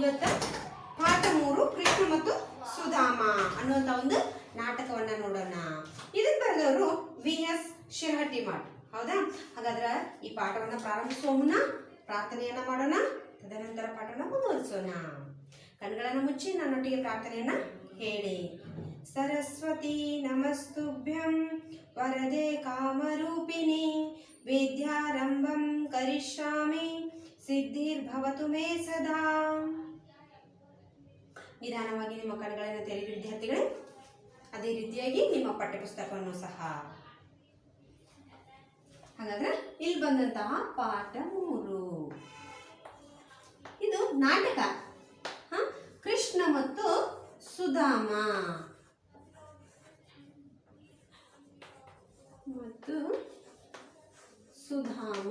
ಇವತ್ತ ಪಾಠ 3 ಕೃಷ್ಣ ಮತ್ತು ಸುಧಾಮ ಅನ್ನುವಂಥ ಒಂದು ನಾಟಕವನ್ನ ನೋಡೋಣ. ಇದನ್ನು ಬರೆದವರು ವಿ.ಎಸ್. ಶಿರಹಟ್ಟಿಮಠ್. ಹೌದಾ? ಹಾಗಾದ್ರೆ ಈ ಪಾಠವನ್ನ ಪ್ರಾರಂಭಿಸುವ ಮುನ್ನ ಪ್ರಾರ್ಥನೆಯನ್ನ ಮಾಡೋಣ. ತದನಂತರ ಪಾಠವನ್ನ ಮುಂದುವರಿಸೋಣ. ಕಣ್ಗಳನ್ನು ಮುಚ್ಚಿ ನನ್ನೊಟ್ಟಿಗೆ ಪ್ರಾರ್ಥನೆಯನ್ನ ಹೇಳಿ. ಸರಸ್ವತಿ ನಮಸ್ತುಭ್ಯಂ ವರದೆ ಕಾಮರೂಪಿಣಿ ವಿದ್ಯಾರಂಭಂ ಕರಿಷ್ಯಾಮಿ ಸಿದ್ಧಿರ್ಭವತು ಮೇ ಸದಾ. ನಿಧಾನವಾಗಿ ನಿಮ್ಮ ಕಣ್ಣುಗಳನ್ನು ತೆರೆದ ವಿದ್ಯಾರ್ಥಿಗಳೇ, ಅದೇ ರೀತಿಯಾಗಿ ನಿಮ್ಮ ಪಠ್ಯಪುಸ್ತಕವನ್ನು ಸಹ. ಹಾಗಾದ್ರೆ ಇಲ್ಲಿ ಬಂದಂತಹ ಪಾಠ 3 ಇದು ನಾಟಕ. ಕೃಷ್ಣ ಮತ್ತು ಸುಧಾಮ ಮತ್ತು ಸುಧಾಮ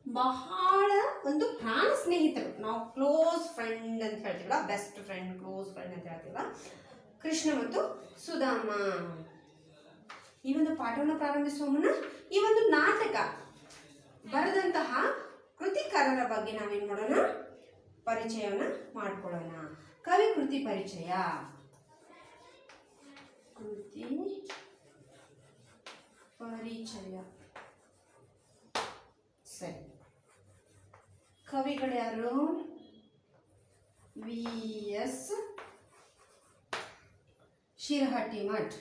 ಬಹಳ ಒಂದು ಪ್ರಾಣ ಸ್ನೇಹಿತರು. ನಾವು ಕ್ಲೋಸ್ ಫ್ರೆಂಡ್ ಅಂತ ಹೇಳ್ತೀವಲ್ಲ, ಬೆಸ್ಟ್ ಫ್ರೆಂಡ್, ಕ್ಲೋಸ್ ಫ್ರೆಂಡ್ ಅಂತ ಹೇಳ್ತೀವಲ್ಲ, ಕೃಷ್ಣ ಮತ್ತು ಸುಧಾಮ. ಈ ಒಂದು ಪಾಠವನ್ನು ಪ್ರಾರಂಭಿಸುವ ಮುನ್ನ ಈ ಒಂದು ನಾಟಕ ಬರೆದಂತಹ ಕೃತಿಕಾರರ ಬಗ್ಗೆ ನಾವೇನು ಮಾಡೋಣ, ಪರಿಚಯವನ್ನು ಮಾಡಿಕೊಳ್ಳೋಣ. ಕವಿ ಕೃತಿ ಪರಿಚಯ. ಕೃತಿ ಪರಿಚಯ. ಸರಿ, ಕವಿಗಳು ಯಾರು? ವಿ.ಎಸ್. ಶಿರಹಟ್ಟಿಮಠ್.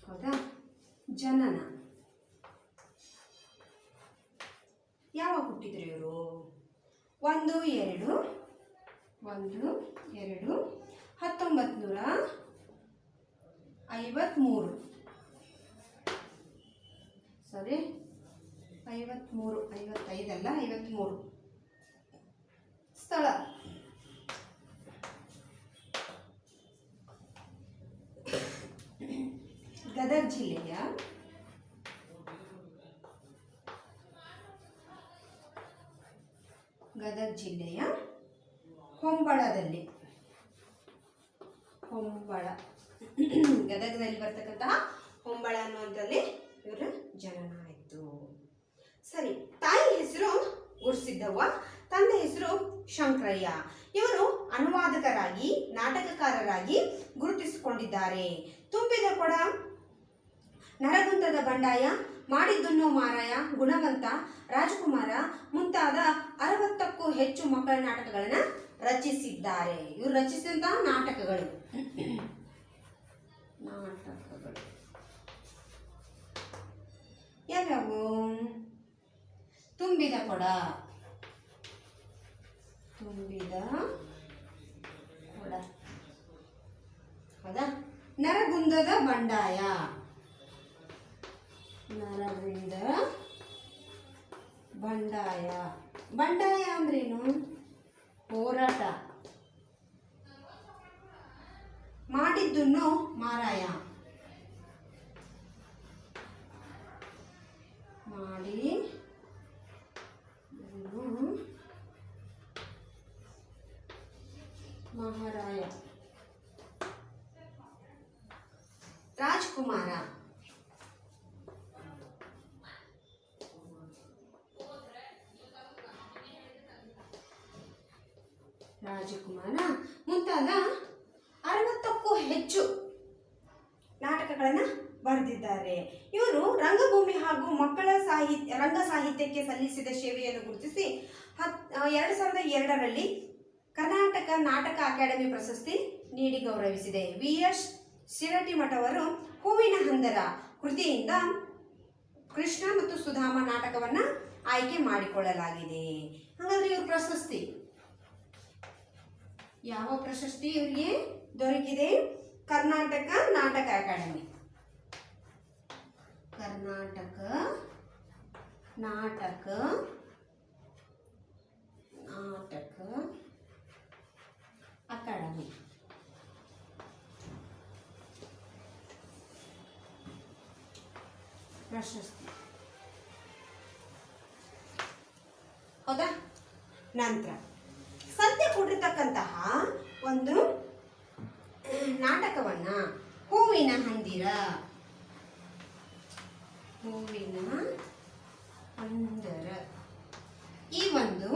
ಹೌದಾ? ಜನನ ಯಾವಾಗ ಹುಟ್ಟಿದ್ರು ಇವರು? 1-2-1953. ಸಾರಿ, 53, 55 ಅಲ್ಲ, 53. ಸ್ಥಳ ಗದಗ ಜಿಲ್ಲೆಯ ಹೊಂಬಳದಲ್ಲಿ. ಹೊಂಬಳ ಗದಗದಲ್ಲಿ ಬರ್ತಕ್ಕಂತಹ ಹೊಂಬಳ ಅನ್ನುವಂಥಲ್ಲಿ ಇವರ ಜನನ ಆಯಿತು. ಸರಿ, ತಾಯಿ ಹೆಸರು ಗುರುಸಿದ್ದವ್ವ, ತಂದೆ ಹೆಸರು ಶಂಕರಯ್ಯ. ಇವರು ಅನುವಾದಕರಾಗಿ, ನಾಟಕಕಾರರಾಗಿ ಗುರುತಿಸಿಕೊಂಡಿದ್ದಾರೆ. ತುಂಬಿದ ಕೊಡ, ನರಗುಂದದ ಬಂಡಾಯ, ಮಾಡಿದ್ದುನ್ನೋ ಮಾರಾಯ, ಗುಣವಂತ, ರಾಜಕುಮಾರ ಮುಂತಾದ 60ಕ್ಕೂ ಹೆಚ್ಚು ಮಕ್ಕಳ ನಾಟಕಗಳನ್ನು ರಚಿಸಿದ್ದಾರೆ. ಇವರು ರಚಿಸಿದಂತಹ ನಾಟಕಗಳು ಯಾವ್ಯಾವು? ತುಂಬಿದ ಕೊಡ, ಹೌದಾ? ನರಗುಂದದ ಬಂಡಾಯ, ಬಂಡಾಯ ಅಂದ್ರೇನು? ಹೋರಾಟ. ಮಾಡಿದ್ದುನ್ನು ಮಾರಾಯ, ಮಹಾರಾಯ. ರಾಜಕುಮಾರ, ಮುಂತಾದ 60ಕ್ಕೂ ಹೆಚ್ಚು ನಾಟಕಗಳನ್ನು ಬರೆದಿದ್ದಾರೆ. ಇವರು ರಂಗಭೂಮಿ ಹಾಗೂ ಮಕ್ಕಳ ರಂಗ ಸಾಹಿತ್ಯಕ್ಕೆ ಸಲ್ಲಿಸಿದ ಸೇವೆಯನ್ನು ಗುರುತಿಸಿ 2002ರಲ್ಲಿ ಕರ್ನಾಟಕ ನಾಟಕ ಅಕಾಡೆಮಿ ಪ್ರಶಸ್ತಿ ನೀಡಿ ಗೌರವಿಸಿದೆ. ವಿ.ಎಸ್. ಶಿರಹಟ್ಟಿಮಠ್ ಅವರು ಹೂವಿನ ಹಂದರ ಕೃತಿಯಿಂದ ಕೃಷ್ಣ ಮತ್ತು ಸುಧಾಮ ನಾಟಕವನ್ನು ಆಯ್ಕೆ ಮಾಡಿಕೊಳ್ಳಲಾಗಿದೆ. ಹಾಗಾದ್ರೆ ಇವ್ರ ಪ್ರಶಸ್ತಿ, ಯಾವ ಪ್ರಶಸ್ತಿ ಇವರಿಗೆ ದೊರಕಿದೆ? ಕರ್ನಾಟಕ ನಾಟಕ ಅಕಾಡೆಮಿ. ಕರ್ನಾಟಕ ನಾಟಕ ಅಕಾಡೆಮಿ. ಪ್ರಶಸ್ತಿ. ಹೌದಾ? ನಂತರ ಸದ್ಯ ಕೊಟ್ಟಿರ್ತಕ್ಕಂತಹ ಒಂದು ನಾಟಕವನ್ನ ಹೂವಿನ ಹೂವಿನ ಹಂದಿರ. ಹೂವಿನ ಹಂದರ ಈ ಒಂದು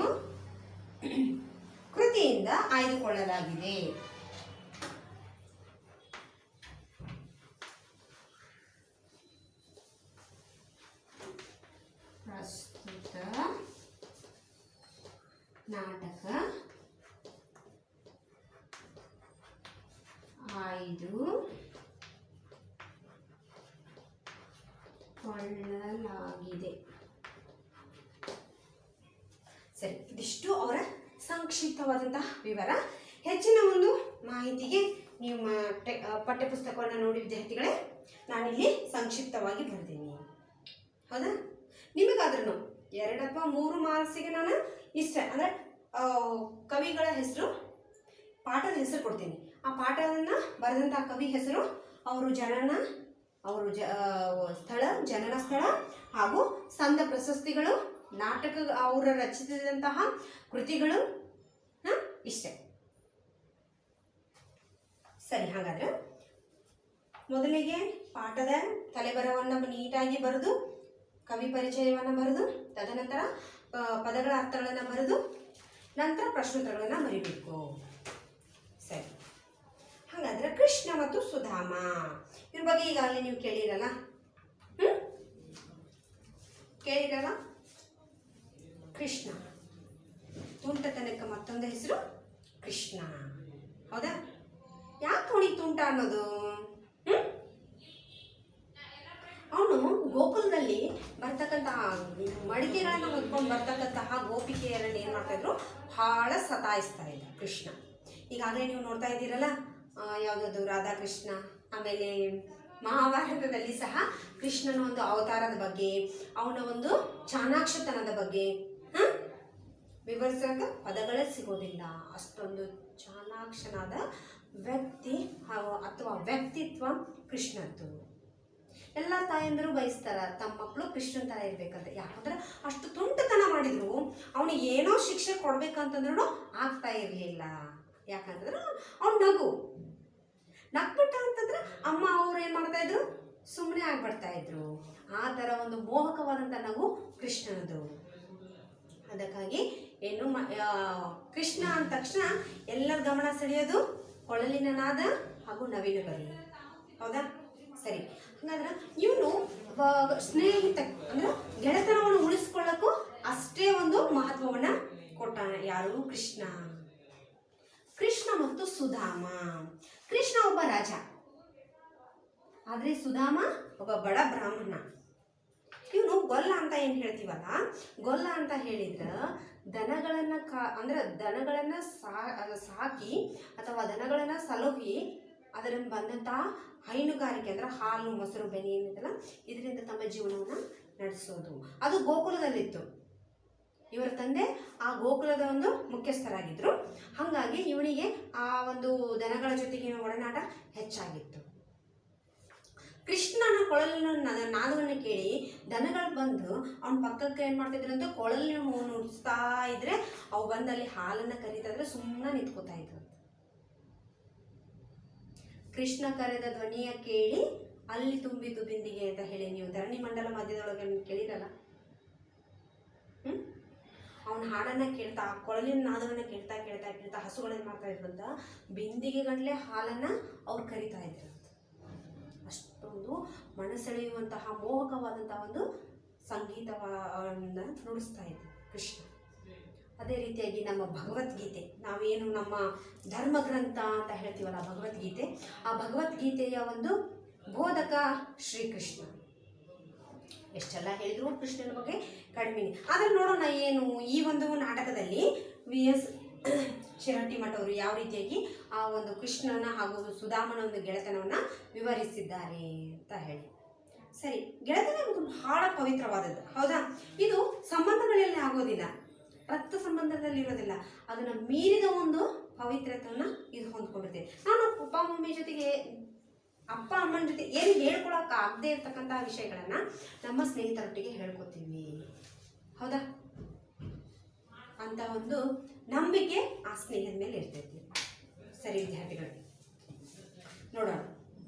ಕೃತಿಯಿಂದ ಆಯ್ದುಕೊಳ್ಳಲಾಗಿದೆ. ಪ್ರಸ್ತುತ ನಾಟಕ ಆಯ್ದುಕೊಳ್ಳಲಾಗಿದೆ. ಸರಿ, ಇದಿಷ್ಟು ಅವರ ಸಂಕ್ಷಿಪ್ತವಾದಂತಹ ವಿವರ. ಹೆಚ್ಚಿನ ಒಂದು ಮಾಹಿತಿಗೆ ನೀವು ಪಠ್ಯಪುಸ್ತಕವನ್ನು ನೋಡಿ ವಿದ್ಯಾರ್ಥಿಗಳೇ, ನಾನಿಲ್ಲಿ ಸಂಕ್ಷಿಪ್ತವಾಗಿ ಬರೆದೀನಿ. ಹೌದಾ? ನಿಮಗಾದ್ರೂ 2 ಅಥವಾ 3 ಮಾರ್ಕ್ಸಿಗೆ ನಾನು ಇಷ್ಟ ಅಂದರೆ ಕವಿಗಳ ಹೆಸರು, ಪಾಠದ ಹೆಸರು ಕೊಡ್ತೀನಿ. ಆ ಪಾಠವನ್ನು ಬರೆದಂತಹ ಕವಿ ಹೆಸರು, ಅವರು ಜನನ, ಅವರು ಜನನ ಸ್ಥಳ ಹಾಗೂ ಸಂದ ಪ್ರಶಸ್ತಿಗಳು, ನಾಟಕ, ಅವರ ರಚಿಸಿದಂತಹ ಕೃತಿಗಳು, ಇಷ್ಟೇ. ಸರಿ, ಹಾಗಾದ್ರೆ ಮೊದಲಿಗೆ ಪಾಠದ ತಲೆಬರವನ್ನು ನೀಟಾಗಿ ಬರೆದು, ಕವಿ ಪರಿಚಯವನ್ನು ಬರೆದು, ತದನಂತರ ಪದಗಳ ಅರ್ಥಗಳನ್ನು ಬರೆದು, ನಂತರ ಪ್ರಶ್ನೋತ್ತರಗಳನ್ನು ಬರೀಬೇಕು. ಸರಿ, ಹಾಗಾದ್ರೆ ಕೃಷ್ಣ ಮತ್ತು ಸುಧಾಮ ಇವ್ರ ಬಗ್ಗೆ ಈಗಾಗಲೇ ನೀವು ಕೇಳಿರಲ್ಲ? ಕೇಳಿರಲ್ಲ? ಕೃಷ್ಣ, ತುಂಟತನಕ್ಕೆ ಮತ್ತೊಂದು ಹೆಸರು ಕೃಷ್ಣ. ಹೌದಾ? ಯಾಕೆ ಅವನಿಗೆ ತುಂಟ ಅನ್ನೋದು? ಅವನು ಗೋಕುಲದಲ್ಲಿ ಬರ್ತಕ್ಕಂತಹ ಮಡಿಕೆಗಳನ್ನು ಹೊತ್ಕೊಂಡು ಬರ್ತಕ್ಕಂತಹ ಗೋಪಿಕೆಯರನ್ನು ಏನು ಮಾಡ್ತಾ ಇದ್ರು, ಬಹಳ ಸತಾಯಿಸ್ತಾ ಇದ್ದ ಕೃಷ್ಣ. ಈಗಾಗಲೇ ನೀವು ನೋಡ್ತಾ ಇದ್ದೀರಲ್ಲ, ಯಾವುದದು ರಾಧಾಕೃಷ್ಣ. ಆಮೇಲೆ ಮಹಾಭಾರತದಲ್ಲಿ ಸಹ ಕೃಷ್ಣನ ಒಂದು ಅವತಾರದ ಬಗ್ಗೆ, ಅವನ ಒಂದು ಚಾಣಾಕ್ಷತನದ ಬಗ್ಗೆ ವಿವರಿಸೋಕೆ ಪದಗಳೇ ಸಿಗೋದಿಲ್ಲ. ಅಷ್ಟೊಂದು ಚಾಣಾಕ್ಷನಾದ ವ್ಯಕ್ತಿ ಅಥವಾ ವ್ಯಕ್ತಿತ್ವ ಕೃಷ್ಣದ್ದು. ಎಲ್ಲ ತಾಯಂದರು ಬಯಸ್ತಾರ ತಮ್ಮ ಮಕ್ಕಳು ಕೃಷ್ಣನ ಥರ ಇರ್ಬೇಕಂತ. ಯಾಕಂದ್ರೆ ಅಷ್ಟು ತುಂಟತನ ಮಾಡಿದ್ರು ಅವನಿಗೆ ಏನೋ ಶಿಕ್ಷೆ ಕೊಡ್ಬೇಕಂತಂದ್ರೂ ಆಗ್ತಾ ಇರಲಿಲ್ಲ. ಯಾಕಂತಂದ್ರೆ ಅವ್ನು ನಗ್ಬಿಟ್ಟ ಅಂತಂದ್ರೆ ಅಮ್ಮ ಅವ್ರು ಏನು ಮಾಡ್ತಾ ಇದ್ರು, ಸುಮ್ಮನೆ ಆಗ್ಬಿಡ್ತಾ ಇದ್ರು. ಆ ಥರ ಒಂದು ಮೋಹಕವಾದಂಥ ನಗು ಕೃಷ್ಣನದು. ಅದಕ್ಕಾಗಿ ಏನು ಕೃಷ್ಣ ಅಂದ ತಕ್ಷಣ ಎಲ್ಲರ ಗಮನ ಸೆಳೆಯೋದು ಕೊಳಲಿನ ನಾದ ಹಾಗೂ ನವಿಲು ಗರಿ. ಹೌದಾ? ಸರಿ, ಹಾಗಾದ್ರೆ ಇವನು ಸ್ನೇಹಿತ ಅಂದ್ರೆ ಗೆಳೆತನವನ್ನು ಉಳಿಸ್ಕೊಳ್ಳಕ್ಕೂ ಅಷ್ಟೇ ಒಂದು ಮಹತ್ವವನ್ನ ಕೊಟ್ಟಾನ. ಯಾರು? ಕೃಷ್ಣ. ಕೃಷ್ಣ ಮತ್ತು ಸುಧಾಮ. ಕೃಷ್ಣ ಒಬ್ಬ ರಾಜ, ಆದ್ರೆ ಸುಧಾಮ ಒಬ್ಬ ಬಡ ಬ್ರಾಹ್ಮಣ. ಇವನು ಗೊಲ್ಲ ಅಂತ ಏನು ಹೇಳ್ತೀವಲ್ಲ, ಗೊಲ್ಲ ಅಂತ ಹೇಳಿದ್ರೆ ದನಗಳನ್ನ ದನಗಳನ್ನ ಸಾಕಿ ಅಥವಾ ದನಗಳನ್ನ ಸಲುಹಿ ಅದರಿಂದ ಬಂದಂತಹ ಹೈನುಗಾರಿಕೆ ಅಂದ್ರೆ ಹಾಲು, ಮೊಸರು, ಬೆನೆ ಏನಿದೆಲ್ಲ ಇದರಿಂದ ತಮ್ಮ ಜೀವನವನ್ನು ನಡೆಸೋದು. ಅದು ಗೋಕುಲದಲ್ಲಿತ್ತು. ಇವರ ತಂದೆ ಆ ಗೋಕುಲದ ಒಂದು ಮುಖ್ಯಸ್ಥರಾಗಿದ್ರು. ಹಾಗಾಗಿ ಇವನಿಗೆ ಆ ಒಂದು ದನಗಳ ಜೊತೆಗಿನ ಒಡನಾಟ ಹೆಚ್ಚಾಗಿತ್ತು. ಕೃಷ್ಣನ ಕೊಳಲಿನ ನಾದವನ್ನು ಕೇಳಿ ದನಗಳು ಬಂದು ಅವನ ಪಕ್ಕಕ್ಕೆ ಏನು ಮಾಡ್ತಿದ್ರು ಅಂತ ಕೊಳಲಿನ ನುಡಿಸ್ತಾ ಇದ್ರೆ ಅವು ಬಂದಲ್ಲಿ ಹಾಲನ್ನು ಕರೀತಾ ಇದ್ರೆ ಸುಮ್ಮನೆ ನಿಂತ್ಕೋತಾ ಇದ್ರು. ಕೃಷ್ಣ ಕರೆದ ಧ್ವನಿಯ ಕೇಳಿ ಅಲ್ಲಿ ತುಂಬಿತು ಬಿಂದಿಗೆ ಅಂತ ಹೇಳಿ ನೀವು ಧರಣಿ ಮಂಡಲ ಮಧ್ಯದೊಳಗೆ ಕೇಳಿರಲ್ಲ. ಅವನ ಹಾಡನ್ನ ಕೇಳ್ತಾ, ಕೊಳಲಿನ ನಾದವನ್ನು ಕೇಳ್ತಾ ಕೇಳ್ತಾ ಕೇಳ್ತಾ ಹಸುಗಳೇನು ಮಾಡ್ತಾ ಇದ್ರು ಅಂತ ಬಿಂದಿಗೆ ಗಂಟ್ಲೆ ಹಾಲನ್ನ ಅವ್ರು ಕರಿತಾ ಇದ್ರು. ಅಷ್ಟೊಂದು ಮನಸೆಳೆಯುವಂತಹ ಮೋಹಕವಾದಂತಹ ಒಂದು ಸಂಗೀತವನ್ನ ನುಡಿಸ್ತಾ ಇದ್ರು ಕೃಷ್ಣ. ಅದೇ ರೀತಿಯಾಗಿ ನಮ್ಮ ಭಗವದ್ಗೀತೆ, ನಾವೇನು ನಮ್ಮ ಧರ್ಮ ಗ್ರಂಥ ಅಂತ ಹೇಳ್ತೀವಲ್ಲ ಭಗವದ್ಗೀತೆ, ಆ ಭಗವದ್ಗೀತೆಯ ಒಂದು ಬೋಧಕ ಶ್ರೀಕೃಷ್ಣ. ಎಷ್ಟೆಲ್ಲ ಹೇಳಿದ್ರು ಕೃಷ್ಣನ ಬಗ್ಗೆ ಕಡಿಮೆ. ಆದರೆ ನೋಡೋಣ ಏನು ಈ ಒಂದು ನಾಟಕದಲ್ಲಿ VS ಶಿರಟ್ಟಿಮಠ ಅವರು ಯಾವ ರೀತಿಯಾಗಿ ಆ ಒಂದು ಕೃಷ್ಣನ ಹಾಗೂ ಸುಧಾಮನ ಒಂದು ಗೆಳೆತನವನ್ನು ವಿವರಿಸಿದ್ದಾರೆ ಅಂತ ಹೇಳಿ. ಸರಿ, ಗೆಳೆತನ ಬಹಳ ಪವಿತ್ರವಾದದ್ದು. ಹೌದಾ? ಇದು ಸಂಬಂಧಗಳಲ್ಲಿ ಆಗೋದಿಲ್ಲ, ರಕ್ತ ಸಂಬಂಧದಲ್ಲಿ ಇರೋದಿಲ್ಲ. ಅದನ್ನು ಮೀರಿದ ಒಂದು ಪವಿತ್ರತೆಯನ್ನು ಇದು ಹೊಂದ್ಕೊಂಡಿದೆ. ನಾನು ಅಪ್ಪ ಅಮ್ಮನ ಜೊತೆ ಏನು ಹೇಳ್ಕೊಳಕ್ಕಾಗದೇ ಇರ್ತಕ್ಕಂತಹ ವಿಷಯಗಳನ್ನು ನಮ್ಮ ಸ್ನೇಹಿತರೊಟ್ಟಿಗೆ ಹೇಳ್ಕೊತೀವಿ. ಹೌದಾ? ಅಂತ ಒಂದು ನಂಬಿಕೆ ಆ ಸ್ನೇಹದ ಮೇಲೆ ಇರ್ತೈತಿ. ಸರಿ ವಿದ್ಯಾರ್ಥಿಗಳು, ನೋಡೋಣ.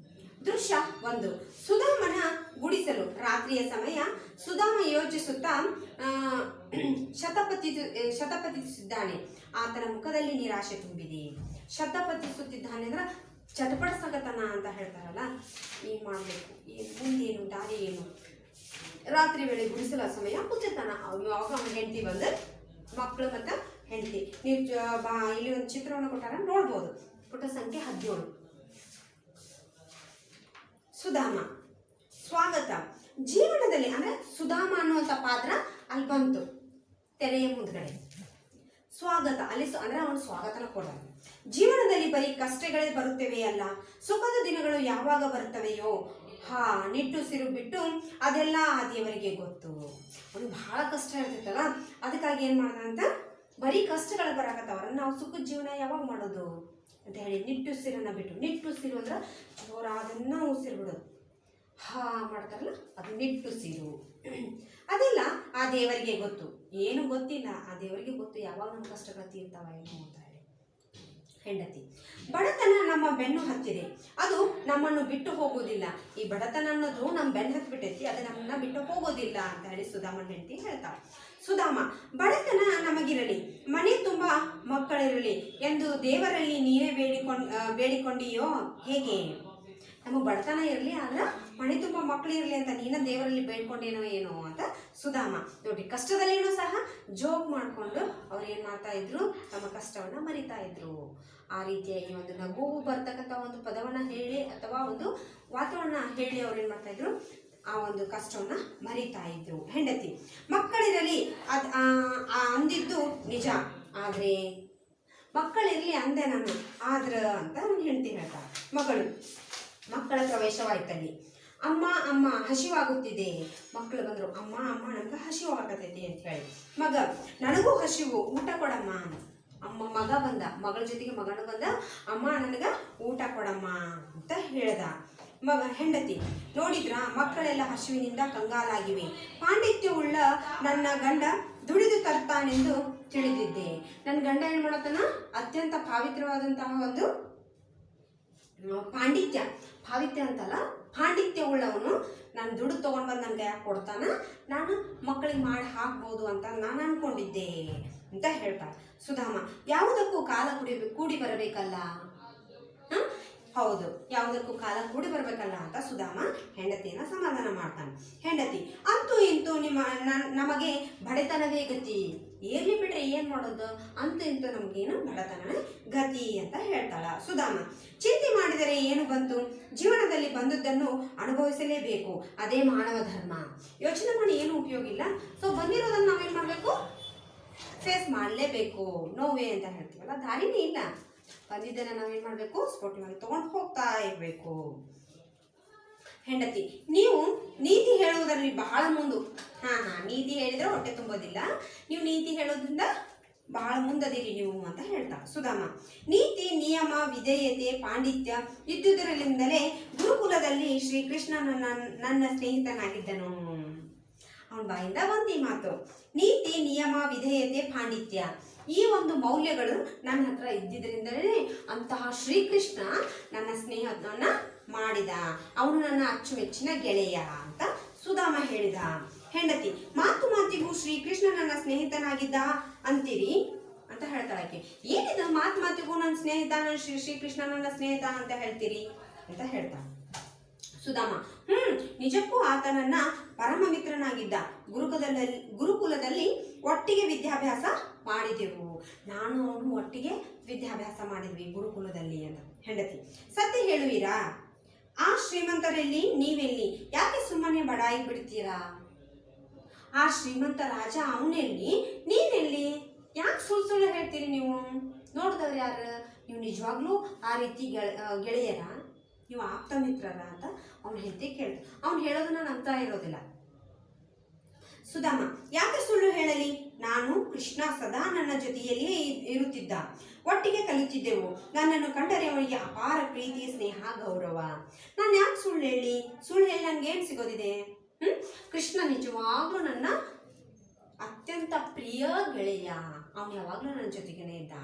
ದೃಶ್ಯ ಅಂಶ 1. ಸುಧಾಮನ ಗುಡಿಸಲು. ರಾತ್ರಿಯ ಸಮಯ ಸುಧಾಮ ಯೋಚಿಸುತ್ತಾ ಶತಪಥಿಸುತ್ತಿದ್ದಾನೆ. ಆತನ ಮುಖದಲ್ಲಿ ನಿರಾಶೆ ತುಂಬಿದೆ. ಶತಪಥಿಸುತ್ತಿದ್ದಾನೆ ಅಂದ್ರೆ ಚಟಪಡಿಸಕತನ ಅಂತ ಹೇಳ್ತಾರಲ್ಲ, ಏನು ಮಾಡಬೇಕು, ಮುಂದೇನು ದಾರಿ ಏನು. ರಾತ್ರಿ ವೇಳೆ ಗುಡಿಸಲ ಸಮಯ ಕೂತಿರ್ತಾನ. ಅವಾಗ ಅವನ ಹೆಂಡತಿ ಬಂದು, ಮಕ್ಕಳು ಮತ್ತು ಹೆಂಡತಿ. ನೀವು ಇಲ್ಲಿ ಒಂದು ಚಿತ್ರವನ್ನು ಕೊಟ್ಟಾರ ನೋಡ್ಬೋದು. ಪುಟ ಸಂಖ್ಯೆ 17. ಸುಧಾಮ ಸ್ವಾಗತ. ಜೀವನದಲ್ಲಿ ಅಂದ್ರೆ ಸುಧಾಮ ಅನ್ನುವಂಥ ಪಾತ್ರ ಅಲ್ಲಿ ಬಂತು ತೆರೆಯ ಮುಂದ್ಗಡೆ. ಸ್ವಾಗತ ಅಲ್ಲಿ ಅಂದ್ರೆ ಅವನು ಸ್ವಾಗತನ ಕೊಡ. ಜೀವನದಲ್ಲಿ ಬರೀ ಕಷ್ಟಗಳೇ ಬರುತ್ತವೆ ಅಲ್ಲ, ಸುಖದ ದಿನಗಳು ಯಾವಾಗ ಬರುತ್ತವೆಯೋ ನಿಟ್ಟುಸಿರು ಬಿಟ್ಟು ಅದೆಲ್ಲ ಆ ದೇವರಿಗೆ ಗೊತ್ತು. ಅವನು ಬಹಳ ಕಷ್ಟ ಇರ್ತೈತಲ್ಲ, ಅದಕ್ಕಾಗಿ ಏನು ಮಾಡ್ದಂತ, ಬರೀ ಕಷ್ಟಗಳು ಬರಾಕತ್ತವ್ರ ನಾವು ಸುಖದ ಜೀವನ ಯಾವಾಗ ಮಾಡೋದು ಅಂತ ಹೇಳಿ ನಿಟ್ಟುಸಿರನ್ನ ಬಿಟ್ಟು. ನಿಟ್ಟುಸಿರು ಅಂದ್ರೆ ಜೋರಾದನ್ನ ಉಸಿರು ಬಿಡೋದು. ಮಾಡ್ತಾರಲ್ಲ ಅದು ನಿಟ್ಟುಸಿರು. ಅದೆಲ್ಲ ಆ ದೇವರಿಗೆ ಗೊತ್ತು. ಏನು ಗೊತ್ತಿಲ್ಲ, ಆ ದೇವರಿಗೆ ಗೊತ್ತು ಯಾವಾಗ ನಮ್ಮ ಕಷ್ಟಗಳು ತೀರ್ತಾವ ಏನು ಅಂತ ಹೇಳಿ. ಹೆಂಡತಿ ಬಡತನ ನಮ್ಮ ಬೆನ್ನು ಹತ್ತಿದೆ, ಅದು ನಮ್ಮನ್ನು ಬಿಟ್ಟು ಹೋಗೋದಿಲ್ಲ. ಈ ಬಡತನ ಅನ್ನೋದು ನಮ್ಮ ಬೆನ್ನು ಹತ್ತಿಬಿಟ್ಟೈತಿ, ಅದು ನಮ್ಮನ್ನ ಬಿಟ್ಟು ಹೋಗೋದಿಲ್ಲ ಅಂತ ಹೇಳಿ ಸುಧಾಮನ ಹೆಂಡತಿ ಹೇಳ್ತಾಳೆ. ಸುಧಾಮ ಬಡತನ ನಮಗಿರಲಿ, ಮನೆ ತುಂಬ ಮಕ್ಕಳಿರಲಿ ಎಂದು ದೇವರಲ್ಲಿ ನೀನೇ ಬೇಡಿಕೊಂಡಿಯೋ ಹೇಗೆ? ನಮಗೆ ಬಡತನ ಇರಲಿ, ಆದ್ರೆ ಮನೆ ತುಂಬ ಮಕ್ಕಳು ಇರಲಿ ಅಂತ ನೀನ ದೇವರಲ್ಲಿ ಬೇಡ್ಕೊಂಡೇನೋ ಏನೋ ಅಂತ ಸುಧಾಮ. ನೋಡಿ, ಕಷ್ಟದಲ್ಲಿನೂ ಸಹ ಜೋಕ್ ಮಾಡಿಕೊಂಡು ಅವ್ರು ಏನು ಮಾಡ್ತಾ ಇದ್ರು, ತಮ್ಮ ಕಷ್ಟವನ್ನು ಮರಿತಾ ಇದ್ರು. ಆ ರೀತಿಯಾಗಿ ಒಂದು ನಗು ಬರ್ತಕ್ಕಂಥ ಒಂದು ಪದವನ್ನು ಹೇಳಿ ಅಥವಾ ಒಂದು ವಾತಾವರಣ ಹೇಳಿ ಅವ್ರು ಏನು ಮಾಡ್ತಾ ಇದ್ರು, ಆ ಒಂದು ಕಷ್ಟವನ್ನು ಮರಿತಾ ಇದ್ರು. ಹೆಂಡತಿ ಮಕ್ಕಳಿರಲಿ ಅಂದಿದ್ದು ನಿಜ, ಆದರೆ ಮಕ್ಕಳಿರಲಿ ಅಂದೆ ನಾನು, ಆದ್ರೆ ಅಂತ ಅವ್ನು ಹೆಂಡತಿ ಹೇಳ್ತಾರೆ. ಮಕ್ಕಳ ಪ್ರವೇಶವಾಯ್ತಲ್ಲಿ. ಅಮ್ಮ ಅಮ್ಮ ಹಸಿವಾಗುತ್ತಿದೆ. ಮಕ್ಕಳು ಬಂದರು, ಅಮ್ಮ ಅಮ್ಮ ನನಗೆ ಹಸಿವಾಗತೈತಿ ಅಂತ ಹೇಳಿ. ಮಗ ನನಗೂ ಹಸಿವು, ಊಟ ಕೊಡಮ್ಮ. ಮಗ ಬಂದ, ಮಗಳ ಜೊತೆಗೆ ಮಗನು ಬಂದ, ಅಮ್ಮ ನನಗೆ ಊಟ ಕೊಡಮ್ಮ ಅಂತ ಹೇಳ್ದ. ಹೆಂಡತಿ ನೋಡಿದ್ರ ಮಕ್ಕಳೆಲ್ಲ ಹಸಿವಿನಿಂದ ಕಂಗಾಲಾಗಿವೆ. ಪಾಂಡಿತ್ಯವುಳ್ಳ ನನ್ನ ಗಂಡ ದುಡಿದು ತರ್ತಾನೆಂದು ತಿಳಿದಿದ್ದೆ. ನನ್ನ ಗಂಡ ಏನು ಮಾಡತ್ತಾನ, ಅತ್ಯಂತ ಪಾವಿತ್ರವಾದಂತಹ ಒಂದು ಪಾಂಡಿತ್ಯ ಅಂತಲ್ಲ, ಪಾಂಡಿತ್ಯ ಉಳ್ಳವನು. ನಾನು ದುಡ್ಡು ತೊಗೊಂಡು ಬಂದು ನನಗೆ ಯಾಕೆ ಕೊಡ್ತಾನ, ನಾನು ಮಕ್ಕಳಿಗೆ ಮಾಡಿ ಹಾಕ್ಬೋದು ಅಂತ ನಾನು ಅನ್ಕೊಂಡಿದ್ದೆ ಅಂತ ಹೇಳ್ತಾಳೆ. ಸುಧಾಮ ಯಾವುದಕ್ಕೂ ಕಾಲ ಕೂಡಿ ಬರಬೇಕಲ್ಲ. ಹೌದು, ಯಾವುದಕ್ಕೂ ಕಾಲ ಕೂಡಿ ಬರಬೇಕಲ್ಲ ಅಂತ ಸುಧಾಮ ಹೆಂಡತಿಯನ್ನ ಸಮಾಧಾನ ಮಾಡ್ತಾನೆ. ಹೆಂಡತಿ ಅಂತೂ ಇಂತೂ ನಮಗೆ ಬಡತನವೇ ಗತಿ. ಇರ್ಲಿ ಬಿಡ್ರೆ ಏನು ಮಾಡೋದು, ಅಂತೂ ಇಂತೂ ನಮಗೇನು ಬಡತನವೇ ಗತಿ ಅಂತ ಹೇಳ್ತಾಳ. ಸುಧಾಮ ಚಿಂತೆ ಮಾಡಿದರೆ ಏನು ಬಂತು, ಜೀವನದಲ್ಲಿ ಬಂದದ್ದನ್ನು ಅನುಭವಿಸಲೇಬೇಕು, ಅದೇ ಮಾನವ ಧರ್ಮ. ಯೋಚನೆ ಮಾಡಿ ಏನು ಉಪಯೋಗ ಇಲ್ಲ. ಸೊ ಬಂದಿರೋದನ್ನು ನಾವೇನು ಮಾಡಬೇಕು, ಫೇಸ್ ಮಾಡಲೇಬೇಕು. ನೋವೇ ಅಂತ ಹೇಳ್ತೀವಲ್ಲ, ದಾರಿನೇ ಇಲ್ಲ. ಬಂದಿದ್ದನ್ನು ನಾವೇನು ಮಾಡಬೇಕು, ಸ್ಫೋಟವಾಗಿ ತೊಗೊಂಡು ಹೋಗ್ತಾ ಇರಬೇಕು. ಹೆಂಡತಿ ನೀವು ನೀತಿ ಹೇಳುವುದರಲ್ಲಿ ಬಹಳ ಮುಂದು. ನೀತಿ ಹೇಳಿದ್ರೆ ಹೊಟ್ಟೆ ತುಂಬೋದಿಲ್ಲ, ನೀವು ನೀತಿ ಹೇಳೋದ್ರಿಂದ ಬಹಳ ಮುಂದದಿರಿ ನೀವು ಅಂತ ಹೇಳ್ತಾ. ಸುಧಾಮ ನೀತಿ ನಿಯಮ ವಿಧೇಯತೆ ಪಾಂಡಿತ್ಯ ಇದ್ದುದರಿಂದಲೇ ಗುರುಕುಲದಲ್ಲಿ ಶ್ರೀಕೃಷ್ಣ ನನ್ನ ಸ್ನೇಹಿತನಾಗಿದ್ದನು. ಅವನ ಬಾಯಿಂದ ಒಂದು ಈ ಮಾತು, ನೀತಿ ನಿಯಮ ವಿಧೇಯತೆ ಪಾಂಡಿತ್ಯ, ಈ ಒಂದು ಮೌಲ್ಯಗಳು ನನ್ನ ಹತ್ರ ಇದ್ದಿದ್ದರಿಂದಲೇ ಅಂತಹ ಶ್ರೀಕೃಷ್ಣ ನನ್ನ ಸ್ನೇಹವನ್ನು ಮಾಡಿದ, ಅವನು ನನ್ನ ಅಚ್ಚುಮೆಚ್ಚಿನ ಗೆಳೆಯ ಅಂತ ಸುಧಾಮ ಹೇಳಿದ. ಹೆಂಡತಿ ಮಾತಿಗೂ ಶ್ರೀಕೃಷ್ಣ ನನ್ನ ಸ್ನೇಹಿತನಾಗಿದ್ದ ಅಂತೀರಿ ಅಂತ ಹೇಳ್ತಾಳೆ. ಏನಿದು ಮಾತಿಗೂ ನನ್ನ ಸ್ನೇಹಿತ, ಶ್ರೀಕೃಷ್ಣ ನನ್ನ ಸ್ನೇಹಿತ ಅಂತ ಹೇಳ್ತೀರಿ ಅಂತ ಹೇಳ್ತಾಳೆ. ಸುಧಾಮ ನಿಜಕ್ಕೂ ಆತ ನನ್ನ ಪರಮ ಮಿತ್ರನಾಗಿದ್ದ. ಗುರುಕುಲದಲ್ಲಿ ಒಟ್ಟಿಗೆ ವಿದ್ಯಾಭ್ಯಾಸ ಮಾಡಿದೆವು. ನಾನು ಅವನು ಒಟ್ಟಿಗೆ ವಿದ್ಯಾಭ್ಯಾಸ ಮಾಡಿದ್ವಿ ಗುರುಕುಲದಲ್ಲಿ ಅಂತ. ಹೆಂಡತಿ ಸತ್ಯ ಹೇಳುವಿರಾ, ಆ ಶ್ರೀಮಂತರಲ್ಲಿ ನೀವೆಲ್ಲಿ, ಯಾಕೆ ಸುಮ್ಮನೆ ಬಡಾಯಿ ಬಿಡ್ತೀರಾ? ಆ ಶ್ರೀಮಂತ ರಾಜ ಅವನೆಲ್ಲಿ, ನೀನೆಲ್ಲಿ, ಯಾಕೆ ಸುಳ್ಳು ಹೇಳ್ತೀರಿ ನೀವು? ನೋಡಿದವ್ರು ಯಾರು ನೀವು? ನಿಜವಾಗ್ಲೂ ಆ ರೀತಿ ಗೆಳೆಯರ, ನೀವು ಆಪ್ತ ಮಿತ್ರರ ಅಂತ ಅವನು ಹೆಂಡತಿ ಕೇಳ್ದ. ಅವನು ಹೇಳೋದನ್ನ ನಂಬ್ತಾ ಇರೋದಿಲ್ಲ. ಸುಧಾಮ ಯಾಕೆ ಸುಳ್ಳು ಹೇಳಲಿ, ನಾನು ಕೃಷ್ಣ ಸದಾ ನನ್ನ ಜೊತೆಯಲ್ಲಿಯೇ ಇರುತ್ತಿದ್ದ, ಒಟ್ಟಿಗೆ ಕಲಿತಿದ್ದೆವು. ನನ್ನನ್ನು ಕಂಡರೆ ಅವನಿಗೆ ಅಪಾರ ಪ್ರೀತಿ ಸ್ನೇಹ ಗೌರವ. ನಾನು ಯಾಕೆ ಸುಳ್ಳು ಹೇಳಿ ನನಗೇನು ಸಿಗೋದಿದೆ? ಕೃಷ್ಣ ನಿಜವಾಗ್ಲೂ ನನ್ನ ಅತ್ಯಂತ ಪ್ರಿಯ ಗೆಳೆಯ. ಅವನು ಯಾವಾಗಲೂ ನನ್ನ ಜೊತೆಗೇನೆ ಇದ್ದ.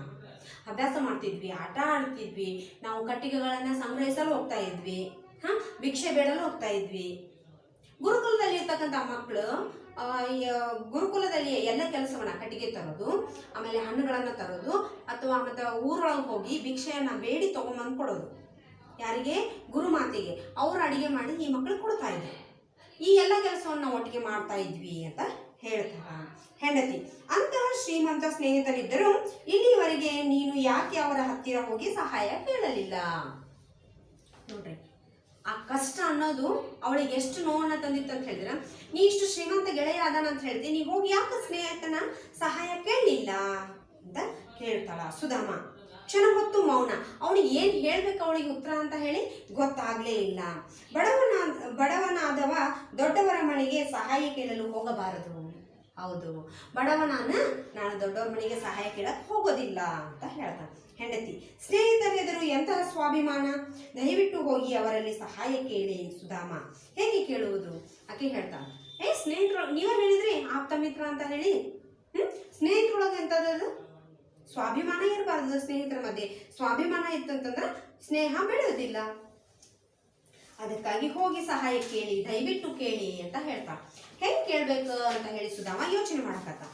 ಅಭ್ಯಾಸ ಮಾಡ್ತಿದ್ವಿ, ಆಟ ಆಡ್ತಿದ್ವಿ, ನಾವು ಕಟ್ಟಿಗೆಗಳನ್ನು ಸಂಗ್ರಹಿಸಲು ಹೋಗ್ತಾ ಇದ್ವಿ. ಭಿಕ್ಷೆ ಬೇಡಲು ಹೋಗ್ತಾ ಇದ್ವಿ. ಗುರುಕುಲದಲ್ಲಿ ಇರ್ತಕ್ಕಂಥ ಮಕ್ಕಳು ಗುರುಕುಲದಲ್ಲಿ ಎಲ್ಲ ಕೆಲಸವನ್ನ ಕಟ್ಟಿಗೆ ತರೋದು, ಆಮೇಲೆ ಹಣ್ಣುಗಳನ್ನ ತರೋದು, ಅಥವಾ ಮತ್ತೆ ಊರೊಳಗೆ ಹೋಗಿ ಭಿಕ್ಷೆಯನ್ನ ಬೇಡಿ ತಗೊಂಬಂದು ಕೊಡೋದು. ಯಾರಿಗೆ? ಗುರುಮಾತೆಗೆ. ಅವರು ಅಡಿಗೆ ಮಾಡಿ ಈ ಮಕ್ಕಳು ಕೊಡ್ತಾ ಇದ್ರು. ಈ ಎಲ್ಲ ಕೆಲಸವನ್ನ ಒಟ್ಟಿಗೆ ಮಾಡ್ತಾ ಇದ್ವಿ ಅಂತ ಹೇಳ್ತಾರ ಹೆಂಡತಿ. ಅಂತಹ ಶ್ರೀಮಂತ ಸ್ನೇಹಿತರಿದ್ದರು, ಇಲ್ಲಿವರೆಗೆ ನೀನು ಯಾಕೆ ಅವರ ಹತ್ತಿರ ಹೋಗಿ ಸಹಾಯ ಕೇಳಲಿಲ್ಲ? ನೋಡ್ರಿ, ಆ ಕಷ್ಟ ಅನ್ನೋದು ಅವಳಿಗೆ ಎಷ್ಟು ನೋವನ್ನ ತಂದಿತ್ತು ಅಂತ ಹೇಳಿದ್ರೆ, ನೀ ಇಷ್ಟು ಶ್ರೀಮಂತ ಗೆಳೆಯ ಅದಾನ ಅಂತ ಹೇಳ್ತೀನಿ, ನೀ ಹೋಗಿ ಯಾಕೆ ಸ್ನೇಹಿತನ ಸಹಾಯ ಕೇಳಲಿಲ್ಲ ಅಂತ ಕೇಳ್ತಾಳ ಸುಧಾಮ. ಕ್ಷಣ ಹೊತ್ತು ಮೌನ. ಅವಳಿಗೆ ಏನು ಹೇಳ್ಬೇಕು ಅವಳಿಗೆ ಉತ್ತರ ಅಂತ ಹೇಳಿ ಗೊತ್ತಾಗ್ಲೇ ಇಲ್ಲ. ಬಡವನಾದವ ದೊಡ್ಡವರ ಮನೆಗೆ ಸಹಾಯ ಕೇಳಲು ಹೋಗಬಾರದು. ಹೌದು, ಬಡವನಾನ ನಾನು ದೊಡ್ಡವರ ಮನೆಗೆ ಸಹಾಯ ಕೇಳಕ್ ಹೋಗೋದಿಲ್ಲ ಅಂತ ಹೇಳ್ತಾನೆ ಹೆಂಡತಿ. ಸ್ನೇಹಿತರೆದುರು ಎಂತಹ ಸ್ವಾಭಿಮಾನ, ದಯವಿಟ್ಟು ಹೋಗಿ ಅವರಲ್ಲಿ ಸಹಾಯ ಕೇಳಿ ಸುಧಾಮ. ಹೇಗೆ ಕೇಳುವುದು? ಆಕೆ ಹೇಳ್ತಾಳೆ, ಸ್ನೇಹಿತರು ನೀವೇ ಹೇಳಿದ್ರಿ ಆಪ್ತ ಮಿತ್ರ ಅಂತ ಹೇಳಿ. ಸ್ನೇಹಿತರೊಳಗೆ ಎಂತದ್ದು ಸ್ವಾಭಿಮಾನ ಇರಬಾರ್ದು. ಸ್ನೇಹಿತರ ಮಧ್ಯೆ ಸ್ವಾಭಿಮಾನ ಇತ್ತಂತಂದ್ರೆ ಸ್ನೇಹ ಬೆಳೆಯೋದಿಲ್ಲ. ಅದಕ್ಕಾಗಿ ಹೋಗಿ ಸಹಾಯ ಕೇಳಿ, ದಯವಿಟ್ಟು ಕೇಳಿ ಅಂತ ಹೇಳ್ತಾ. ಹೆಂಗ್ ಕೇಳ್ಬೇಕು ಅಂತ ಹೇಳಿ ಸುಧಾಮ ಯೋಚನೆ ಮಾಡಕತ್ತ.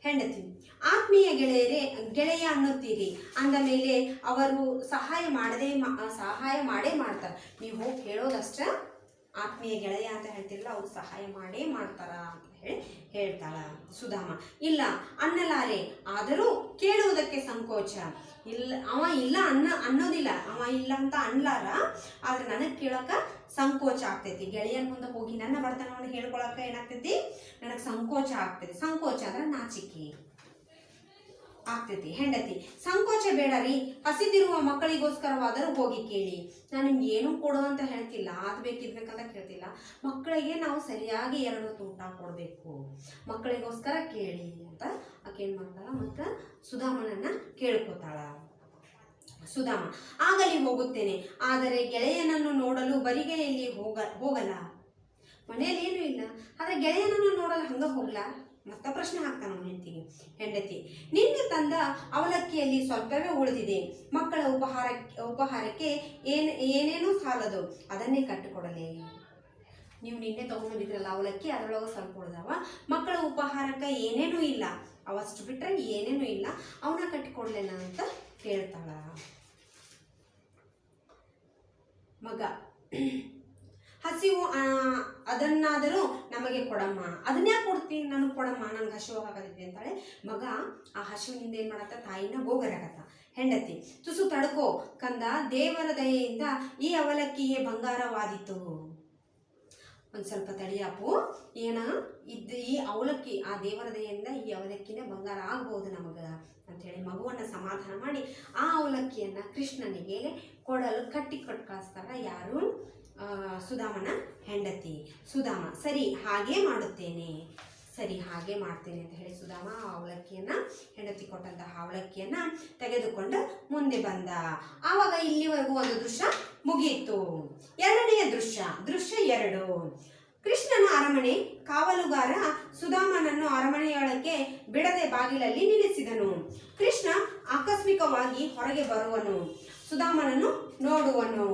ಹೆಂಡತಿ, ಆತ್ಮೀಯ ಗೆಳೆಯ ಅನ್ನುತ್ತೀರಿ ಅಂದ ಮೇಲೆ ಅವರು ಸಹಾಯ ಮಾಡೇ ಮಾಡ್ತಾರೆ. ನೀವು ಹೋಗಿ ಹೇಳೋದಷ್ಟ ಆತ್ಮೀಯ ಗೆಳೆಯ ಅಂತ ಹೇಳ್ತಿರಲ್ಲ, ಅವ್ರು ಸಹಾಯ ಮಾಡೇ ಮಾಡ್ತಾರ ಅಂತ ಹೇಳಿ ಹೇಳ್ತಾಳ ಸುಧಾಮ. ಇಲ್ಲ ಅನ್ನಲಾರೆ, ಆದರೂ ಕೇಳುವುದಕ್ಕೆ ಸಂಕೋಚ. ಅವ ಇಲ್ಲ ಅನ್ನೋದಿಲ್ಲ, ಅವ ಇಲ್ಲ ಅಂತ ಅನ್ಲಾರ, ಆದ್ರೆ ನನಗೆ ಕೇಳಕ ಸಂಕೋಚ ಆಗ್ತೈತಿ. ಗೆಳೆಯನ ಮುಂದೆ ಹೋಗಿ ನನ್ನ ಬಡತನವನ್ನು ಹೇಳ್ಕೊಳಕ ಏನಾಗ್ತೈತಿ, ನನಗೆ ಸಂಕೋಚ ಆಗ್ತೈತಿ. ಸಂಕೋಚ ಅಂದ್ರೆ ನಾಚಿಕೆ ಆಗ್ತೈತಿ. ಹೆಂಡತಿ, ಸಂಕೋಚ ಬೇಡರಿ, ಹಸಿದಿರುವ ಮಕ್ಕಳಿಗೋಸ್ಕರವಾದರೂ ಹೋಗಿ ಕೇಳಿ. ನಾನು ನಿಮ್ಗೆ ಏನು ಕೊಡು ಅಂತ ಹೇಳ್ತಿಲ್ಲ, ಇದ್ಬೇಕಂತ ಕೇಳ್ತಿಲ್ಲ. ಮಕ್ಕಳಿಗೆ ನಾವು ಸರಿಯಾಗಿ 2 ಹೊತ್ತು ಊಟ ಕೊಡಬೇಕು, ಮಕ್ಕಳಿಗೋಸ್ಕರ ಕೇಳಿ ಅಂತ ಆಕೆ ಏನ್ ಮಾಡ್ತಾಳ, ಮತ್ತ ಸುಧಾಮನನ್ನ ಕೇಳ್ಕೊತಾಳ. ಸುಧಾಮ, ಆಗಲಿ ಹೋಗುತ್ತೇನೆ, ಆದರೆ ಗೆಳೆಯನನ್ನು ನೋಡಲು ಬರಿಗೆಯಲ್ಲಿ ಹೋಗಲ್ಲ. ಮನೆಯಲ್ಲಿ ಏನೂ ಇಲ್ಲ, ಆದ್ರೆ ಗೆಳೆಯನನ್ನು ನೋಡಲು ಹಂಗ ಹೋಗ್ಲಾ? ಮತ್ತ ಪ್ರಶ್ನೆ ಹಾಕ್ತಾನ ಹೆಂಡತಿಗೆ. ಹೆಂಡತಿ, ನಿನ್ನೆ ತಂದ ಅವಲಕ್ಕಿಯಲ್ಲಿ ಸ್ವಲ್ಪವೇ ಉಳಿದಿದೆ. ಮಕ್ಕಳ ಉಪಹಾರಕ್ಕೆ ಏನೇನೂ ಸಾಲದು, ಅದನ್ನೇ ಕಟ್ಟಿಕೊಡಲೇ. ನೀವು ನಿನ್ನೆ ತಗೊಂಡ್ಬಂದಿದ್ರಲ್ಲ ಅವಲಕ್ಕಿ, ಅದರೊಳಗೆ ಸ್ವಲ್ಪ ಉಳಿದವ. ಮಕ್ಕಳ ಉಪಹಾರಕ್ಕೆ ಏನೇನೂ ಇಲ್ಲ, ಅವಷ್ಟು ಬಿಟ್ರೆ ಏನೇನೂ ಇಲ್ಲ, ಅವನ್ನ ಕಟ್ಟಿಕೊಡ್ಲೇನ ಅಂತ ಕೇಳ್ತಾಳ. ಮಗ, ಹಸಿವು ಅದನ್ನಾದರೂ ನಮಗೆ ಕೊಡಮ್ಮ. ಅದನ್ನೇ ಕೊಡ್ತೀನಿ, ನನಗೆ ಕೊಡಮ್ಮ, ನನ್ಗೆ ಹಸಿವಾಗತ್ತಿದ್ವಿ ಅಂತಾಳೆ. ಮಗ ಆ ಹಸಿವಿನಿಂದ ಏನ್ ಮಾಡತ್ತ, ತಾಯಿನ ಗೋಗರಾಗತ್ತ. ಹೆಂಡತಿ, ತುಸು ತಡ್ಕೋ ಕಂದ, ದೇವರ ದಯೆಯಿಂದ ಈ ಅವಲಕ್ಕಿಯೇ ಬಂಗಾರವಾದಿತು. ಒಂದ್ ಸ್ವಲ್ಪ ತಡಿಯಪ್ಪು, ಈ ಅವಲಕ್ಕಿ ಆ ದೇವರ ದಯೆಯಿಂದ ಈ ಅವಲಕ್ಕಿನೇ ಬಂಗಾರ ಆಗ್ಬಹುದು ನಮಗ ಅಂತೇಳಿ ಮಗುವನ್ನ ಸಮಾಧಾನ ಮಾಡಿ ಆ ಅವಲಕ್ಕಿಯನ್ನ ಕೃಷ್ಣನಿಗೆ ಕೊಡಲು ಕೊಟ್ಟು ಕಳಿಸ್ತಾರ. ಯಾರು? ಸುಧಾಮನ ಹೆಂಡತಿ. ಸುಧಾಮ, ಸರಿ ಹಾಗೇ ಮಾಡುತ್ತೇನೆ, ಸರಿ ಹಾಗೆ ಮಾಡ್ತೇನೆ ಅಂತ ಹೇಳಿ ಸುಧಾಮ ಆ ಅವಲಕ್ಕಿಯನ್ನ, ಹೆಂಡತಿ ಕೊಟ್ಟಂತಹ ಅವಲಕ್ಕಿಯನ್ನ ತೆಗೆದುಕೊಂಡು ಮುಂದೆ ಬಂದ. ಆವಾಗ ಇಲ್ಲಿವರೆಗೂ ಒಂದು ದೃಶ್ಯ ಮುಗಿಯಿತು. ಎರಡನೆಯ ದೃಶ್ಯ 2. ಕೃಷ್ಣನ ಅರಮನೆ. ಕಾವಲುಗಾರ ಸುಧಾಮನನ್ನು ಅರಮನೆಯೊಳಗೆ ಬಿಡದೆ ಬಾಗಿಲಲ್ಲಿ ನಿಲ್ಲಿಸಿದನು. ಕೃಷ್ಣ ಆಕಸ್ಮಿಕವಾಗಿ ಹೊರಗೆ ಬರುವನು, ಸುಧಾಮನನ್ನು ನೋಡುವನು.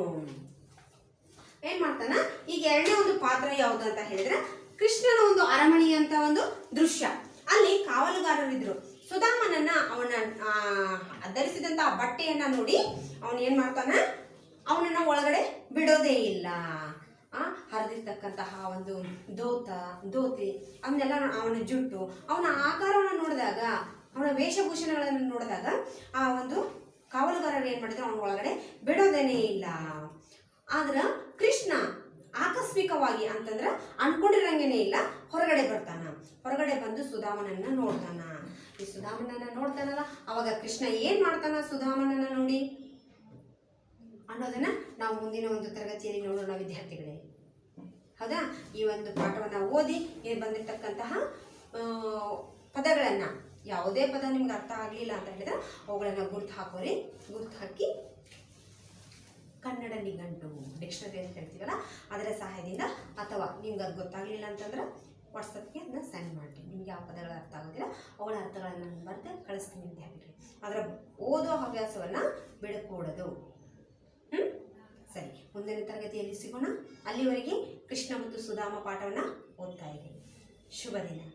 ಏನ್ ಮಾಡ್ತಾನ, ಈಗ ಎರಡನೇ ಒಂದು ಪಾತ್ರ ಯಾವುದು ಅಂತ ಹೇಳಿದ್ರೆ, ಕೃಷ್ಣನ ಒಂದು ಅರಮನೆಯಂತ ಒಂದು ದೃಶ್ಯ. ಅಲ್ಲಿ ಕಾವಲುಗಾರರಿದ್ರು. ಸುಧಾಮನನ್ನ ಅವನ ಧರಿಸಿದಂತ ಬಟ್ಟೆಯನ್ನ ನೋಡಿ ಅವನು ಏನ್ ಮಾಡ್ತಾನ, ಅವನನ್ನ ಒಳಗಡೆ ಬಿಡೋದೇ ಇಲ್ಲ. ಹರಿದಿರ್ತಕ್ಕಂತಹ ಒಂದು ದೋತಿ ಅವನ್ನೆಲ್ಲ, ಅವನ ಜುಟ್ಟು, ಅವನ ಆಕಾರವನ್ನು ನೋಡಿದಾಗ, ಅವನ ವೇಷಭೂಷಣಗಳನ್ನು ನೋಡಿದಾಗ ಆ ಒಂದು ಕಾವಲುಗಾರರು ಏನ್ ಮಾಡಿದ್ರು, ಅವನ ಒಳಗಡೆ ಬಿಡೋದೇನೇ ಇಲ್ಲ. ಆದ್ರ ಕೃಷ್ಣ ಆಕಸ್ಮಿಕವಾಗಿ ಅಂತಂದ್ರ ಅನ್ಕೊಂಡಿರಂಗೇನೆ ಇಲ್ಲ, ಹೊರಗಡೆ ಬರ್ತಾನ. ಹೊರಗಡೆ ಬಂದು ಸುಧಾಮನನ್ನ ನೋಡ್ತಾನ. ಈ ಸುಧಾಮನನ್ನ ನೋಡ್ತಾನಲ್ಲ, ಅವಾಗ ಕೃಷ್ಣ ಏನ್ ಮಾಡ್ತಾನ ಸುಧಾಮನನ್ನ ನೋಡಿ ಅನ್ನೋದನ್ನ ನಾವು ಮುಂದಿನ ಒಂದು ತರಗತಿಯಲ್ಲಿ ನೋಡೋಣ ವಿದ್ಯಾರ್ಥಿಗಳೇ. ಹೌದಾ? ಈ ಒಂದು ಪಾಠವನ್ನ ಓದಿ ಬಂದಿರತಕ್ಕಂತಹ ಪದಗಳನ್ನ, ಯಾವುದೇ ಪದ ನಿಮ್ಗೆ ಅರ್ಥ ಆಗ್ಲಿಲ್ಲ ಅಂತ ಹೇಳಿದ್ರೆ ಅವುಗಳನ್ನ ಗುರ್ತು ಹಾಕೋರಿ. ಗುರ್ತು ಹಾಕಿ ಕನ್ನಡ ನಿಘಂಟು ಡಿಕ್ಷನರಿ ಅಂತ ಹೇಳ್ತೀವಲ್ಲ, ಅದರ ಸಹಾಯದಿಂದ, ಅಥವಾ ನಿಮ್ಗೆ ಅದು ಗೊತ್ತಾಗ್ಲಿಲ್ಲ ಅಂತಂದ್ರೆ ವಾಟ್ಸಪ್ಗೆ ಅದನ್ನ ಸೆಂಡ್ ಮಾಡಿ. ನಿಮ್ಗೆ ಯಾವ ಪದಗಳು ಅರ್ಥ ಆಗೋದಿಲ್ಲ ಅವುಗಳ ಅರ್ಥಗಳನ್ನು ನಾನು ಬರೆದು ಕಳಿಸ್ತೀನಿ ವಿದ್ಯಾರ್ಥಿಗಳಿಗೆ. ಅದರ ಓದೋ ಹವ್ಯಾಸವನ್ನ ಬಿಡಕೂಡದು. ಸರಿ. ಮುಂದಿನ ತರಗತಿಯಲ್ಲಿ ಸಿಗೋಣ. ಅಲ್ಲಿವರೆಗೆ ಕೃಷ್ಣ ಮತ್ತು ಸುಧಾಮ ಪಾಠವನ್ನು ಓದ್ತಾ ಇರಿ. ಶುಭ ದಿನ.